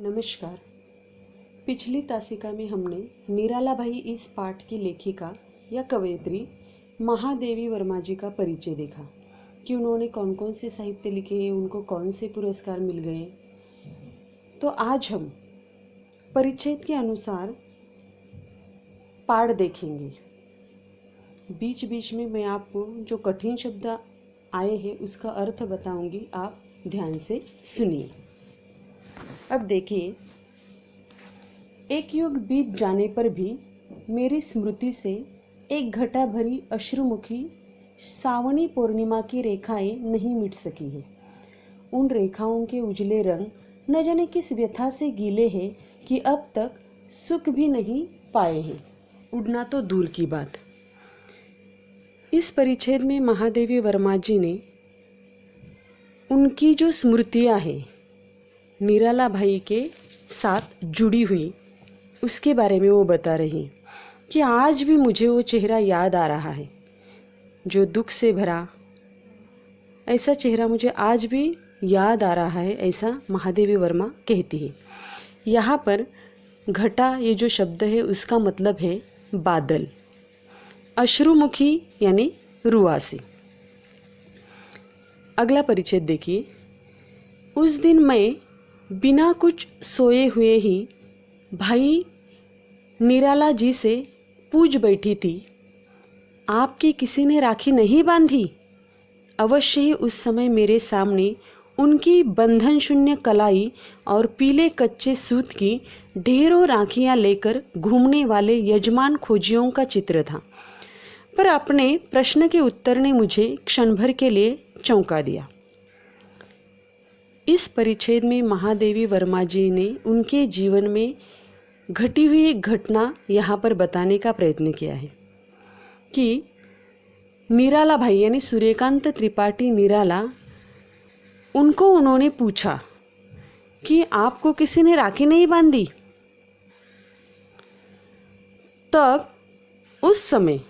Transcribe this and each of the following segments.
नमस्कार। पिछली तासिका में हमने निरालाबाई इस पाठ की लेखिका या कवयित्री महादेवी वर्मा जी का परिचय देखा कि उन्होंने कौन कौन से साहित्य लिखे, उनको कौन से पुरस्कार मिल गए। तो आज हम परिच्छेद के अनुसार पाठ देखेंगे। बीच बीच में मैं आपको जो कठिन शब्द आए हैं उसका अर्थ बताऊंगी, आप ध्यान से सुनिए। अब देखिए, एक युग बीत जाने पर भी मेरी स्मृति से एक घटा भरी अश्रुमुखी सावनी पूर्णिमा की रेखाएं नहीं मिट सकी है। उन रेखाओं के उजले रंग न जाने किस व्यथा से गीले हैं कि अब तक सुख भी नहीं पाए हैं, उड़ना तो दूर की बात। इस परिच्छेद में महादेवी वर्मा जी ने उनकी जो स्मृतियाँ हैं निरालाबाई के साथ जुड़ी हुई, उसके बारे में वो बता रही कि आज भी मुझे वो चेहरा याद आ रहा है, जो दुख से भरा। ऐसा चेहरा मुझे आज भी याद आ रहा है, ऐसा महादेवी वर्मा कहती है। यहाँ पर घटा ये जो शब्द है उसका मतलब है बादल, अश्रुमुखी यानी रुआसी। अगला परिच्छेद देखिए। उस दिन मैं बिना कुछ सोए हुए ही भाई निराला जी से पूछ बैठी थी, आपकी किसी ने राखी नहीं बांधी? अवश्य ही उस समय मेरे सामने उनकी बंधन शून्य कलाई और पीले कच्चे सूत की ढेरों राखियां लेकर घूमने वाले यजमान खोजियों का चित्र था। पर अपने प्रश्न के उत्तर ने मुझे क्षण भर के लिए चौंका दिया। इस परिच्छेद में महादेवी वर्मा जी ने उनके जीवन में घटी हुई एक घटना यहाँ पर बताने का प्रयत्न किया है कि निराला भाई यानी सूर्यकांत त्रिपाठी निराला, उनको उन्होंने पूछा कि आपको किसी ने राखी नहीं बांधी? तब उस समय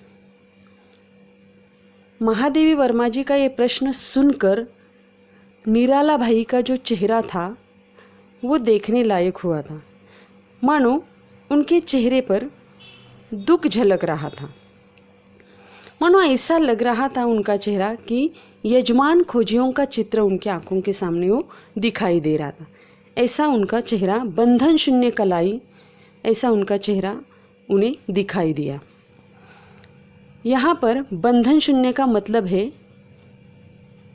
महादेवी वर्मा जी का ये प्रश्न सुनकर निराला भाई का जो चेहरा था वो देखने लायक हुआ था। मानो उनके चेहरे पर दुख झलक रहा था, मानो ऐसा लग रहा था उनका चेहरा कि यजमान खोजियों का चित्र उनके आंखों के सामने वो दिखाई दे रहा था। ऐसा उनका चेहरा, बंधन शून्य कलाई, ऐसा उनका चेहरा उन्हें दिखाई दिया। यहाँ पर बंधन शून्य का मतलब है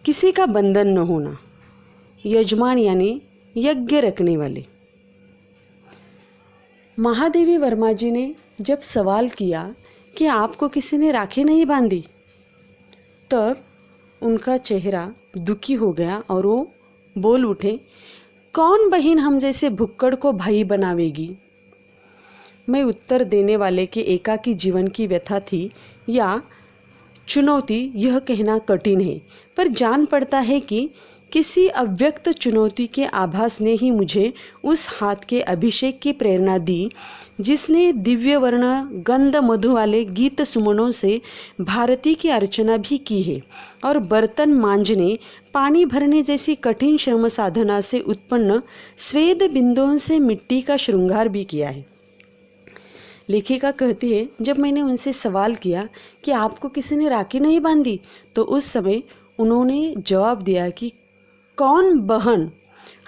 किसी का बंधन न होना, यजमान यानी यज्ञ रखने वाले। महादेवी वर्मा जी ने जब सवाल किया कि आपको किसी ने राखी नहीं बांधी, तब उनका चेहरा दुखी हो गया और वो बोल उठे, कौन बहन हम जैसे भुक्कड़ को भाई बनावेगी? मैं उत्तर देने वाले के एकाकी जीवन की व्यथा थी या चुनौती, यह कहना कठिन है, पर जान पड़ता है कि किसी अव्यक्त चुनौती के आभास ने ही मुझे उस हाथ के अभिषेक की प्रेरणा दी जिसने दिव्य वर्ण गंध मधु वाले गीत सुमनों से भारती की अर्चना भी की है और बर्तन मांजने, पानी भरने जैसी कठिन श्रम साधना से उत्पन्न स्वेद बिंदुओं से मिट्टी का श्रृंगार भी किया है। लेखिका कहती है, जब मैंने उनसे सवाल किया कि आपको किसी ने राखी नहीं बांधी, तो उस समय उन्होंने जवाब दिया कि कौन बहन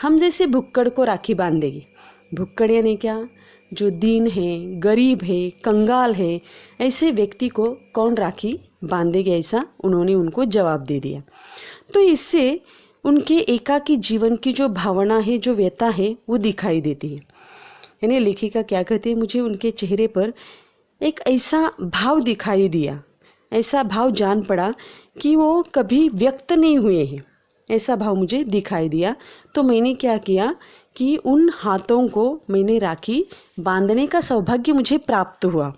हम जैसे भुक्कड़ को राखी बांधेगी? भुक्कड़ यानी क्या? जो दीन है, गरीब है, कंगाल है, ऐसे व्यक्ति को कौन राखी बांधेगी? ऐसा उन्होंने उनको जवाब दे दिया। तो इससे उनके एकाकी जीवन की जो भावना है, जो व्यथा है, वो दिखाई देती है। यानी लेखिका क्या कहती है, मुझे उनके चेहरे पर एक ऐसा भाव दिखाई दिया, ऐसा भाव जान पड़ा कि वो कभी व्यक्त नहीं हुए हैं, ऐसा भाव मुझे दिखाई दिया। तो मैंने क्या किया कि उन हाथों को मैंने राखी बांधने का सौभाग्य मुझे प्राप्त हुआ।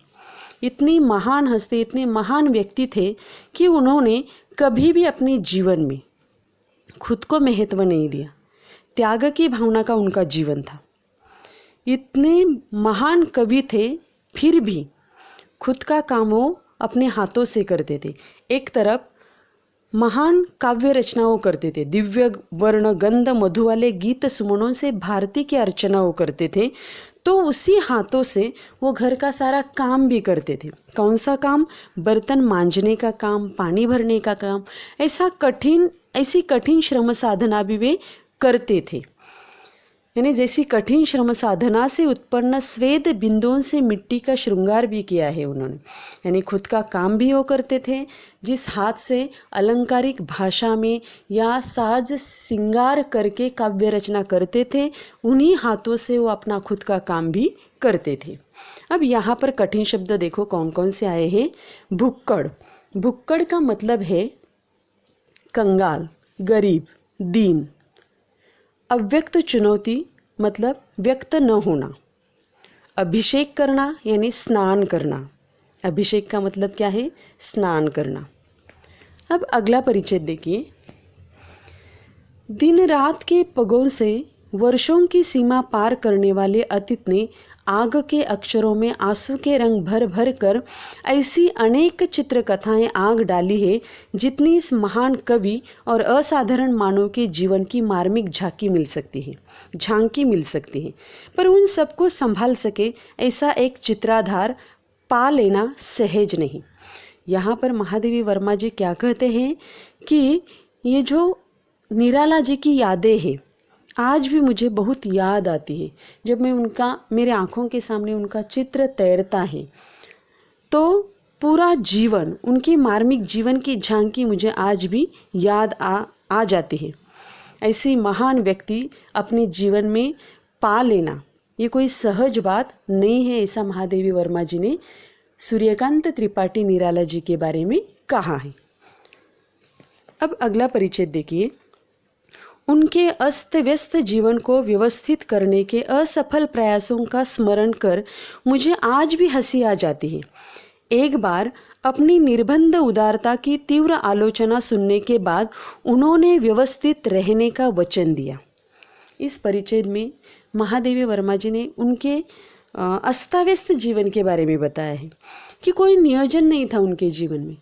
इतनी महान हस्ती, इतने महान व्यक्ति थे कि उन्होंने कभी भी अपने जीवन में खुद को महत्व नहीं दिया, त्याग की भावना का उनका जीवन था। इतने महान कवि थे, फिर भी खुद का काम वो अपने हाथों से करते थे। एक तरफ महान काव्य रचनाओं करते थे, दिव्य वर्ण गंध मधु वाले गीत सुमनों से भारती की अर्चना वो करते थे। तो उसी हाथों से वो घर का सारा काम भी करते थे। कौन सा काम? बर्तन मांजने का काम, पानी भरने का काम, ऐसी कठिन श्रम साधना भी वे करते थे। यानी जैसी कठिन श्रम साधना से उत्पन्न स्वेद बिंदुओं से मिट्टी का श्रृंगार भी किया है उन्होंने। यानी खुद का काम भी वो करते थे, जिस हाथ से अलंकारिक भाषा में या साज सिंगार करके काव्य रचना करते थे, उन्हीं हाथों से वो अपना खुद का काम भी करते थे। अब यहाँ पर कठिन शब्द देखो कौन कौन से आए हैं। भुक्कड़, भुक्कड़ का मतलब है कंगाल, गरीब, दीन। अव्यक्त चुनौती मतलब व्यक्त न होना। अभिषेक करना यानी स्नान करना। अभिषेक का मतलब क्या है? स्नान करना। अब अगला परिच्छेद देखिए। दिन रात के पगों से वर्षों की सीमा पार करने वाले अतीत ने आग के अक्षरों में आंसू के रंग भर भर कर ऐसी अनेक चित्रकथाएं आग डाली है, जितनी इस महान कवि और असाधारण मानव के जीवन की मार्मिक झांकी मिल सकती है। पर उन सबको संभाल सके ऐसा एक चित्राधार पा लेना सहज नहीं। यहाँ पर महादेवी वर्मा जी क्या कहते हैं कि ये जो निराला जी की यादें हैं, आज भी मुझे बहुत याद आती है। जब मैं मेरे आँखों के सामने उनका चित्र तैरता है तो पूरा जीवन, उनके मार्मिक जीवन की झांकी मुझे आज भी याद आ जाती है। ऐसी महान व्यक्ति अपने जीवन में पा लेना ये कोई सहज बात नहीं है, ऐसा महादेवी वर्मा जी ने सूर्यकांत त्रिपाठी निराला जी के बारे में कहा है। अब अगला परिच्छेद देखिए। उनके अस्त व्यस्त जीवन को व्यवस्थित करने के असफल प्रयासों का स्मरण कर मुझे आज भी हंसी आ जाती है। एक बार अपनी निर्बंध उदारता की तीव्र आलोचना सुनने के बाद उन्होंने व्यवस्थित रहने का वचन दिया। इस परिच्छेद में महादेवी वर्मा जी ने उनके अस्ताव्यस्त जीवन के बारे में बताया है कि कोई नियोजन नहीं था उनके जीवन में।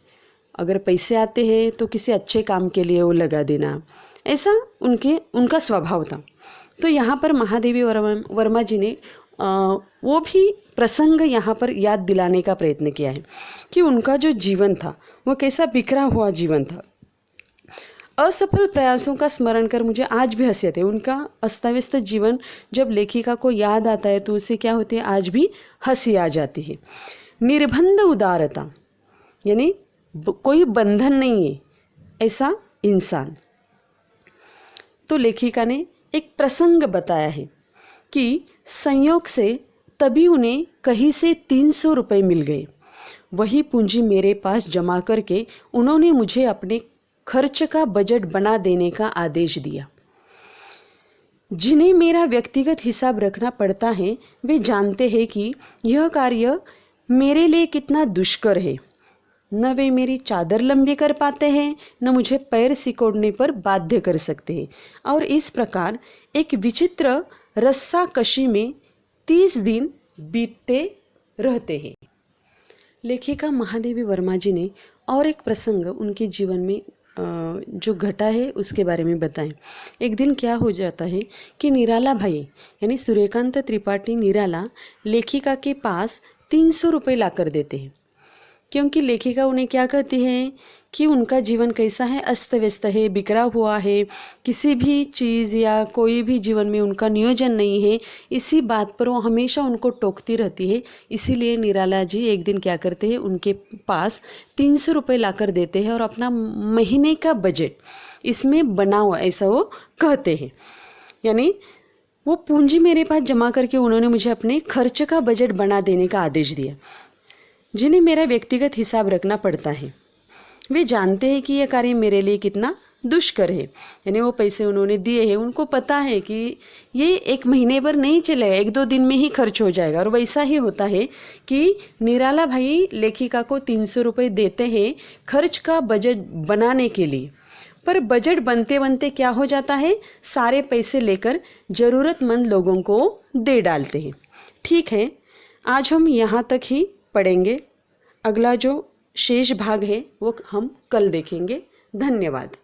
अगर पैसे आते हैं तो किसी अच्छे काम के लिए वो लगा देना, ऐसा उनका स्वभाव था। तो यहाँ पर महादेवी वर्मा जी ने वो भी प्रसंग यहाँ पर याद दिलाने का प्रयत्न किया है कि उनका जो जीवन था वो कैसा बिखरा हुआ जीवन था। असफल प्रयासों का स्मरण कर मुझे आज भी हंसी आती है। उनका अस्तव्यस्त जीवन जब लेखिका को याद आता है तो उसे क्या होती है, आज भी हंसी आ जाती है। निर्बंध उदारता यानी कोई बंधन नहीं है ऐसा इंसान। तो लेखिका ने एक प्रसंग बताया है कि संयोग से तभी उन्हें कहीं से 300 रुपये मिल गए। वही पूंजी मेरे पास जमा करके उन्होंने मुझे अपने खर्च का बजट बना देने का आदेश दिया। जिन्हें मेरा व्यक्तिगत हिसाब रखना पड़ता है वे जानते हैं कि यह कार्य मेरे लिए कितना दुष्कर है। न वे मेरी चादर लंबी कर पाते हैं, न मुझे पैर सिकोड़ने पर बाध्य कर सकते हैं। और इस प्रकार एक विचित्र रस्सा कशी में 30 दिन बीतते रहते हैं। लेखिका महादेवी वर्मा जी ने और एक प्रसंग उनके जीवन में जो घटा है उसके बारे में बताएं। एक दिन क्या हो जाता है कि निराला भाई यानी सूर्यकांत त्रिपाठी निराला लेखिका के पास 300 रुपये ला कर देते हैं, क्योंकि लेखिका उन्हें क्या कहती है कि उनका जीवन कैसा है, अस्त व्यस्त है, बिखरा हुआ है, किसी भी चीज़ या कोई भी जीवन में उनका नियोजन नहीं है। इसी बात पर वो हमेशा उनको टोकती रहती है। इसीलिए निराला जी एक दिन क्या करते हैं, उनके पास 300 रुपये ला कर देते हैं और अपना महीने का बजट इसमें बनाओ, ऐसा वो कहते हैं। यानी वो पूंजी मेरे पास जमा करके उन्होंने मुझे अपने खर्च का बजट बना देने का आदेश दिया। जिन्हें मेरा व्यक्तिगत हिसाब रखना पड़ता है वे जानते हैं कि यह कार्य मेरे लिए कितना दुष्कर है। यानी वो पैसे उन्होंने दिए हैं, उनको पता है कि ये एक महीने पर नहीं चलेगा, 1-2 दिन में ही खर्च हो जाएगा। और वैसा ही होता है कि निराला भाई लेखिका को 300 रुपये देते हैं खर्च का बजट बनाने के लिए, पर बजट बनते बनते क्या हो जाता है, सारे पैसे लेकर ज़रूरतमंद लोगों को दे डालते हैं। ठीक है, आज हम यहाँ तक ही पढ़ेंगे। अगला जो शेष भाग है वो हम कल देखेंगे। धन्यवाद।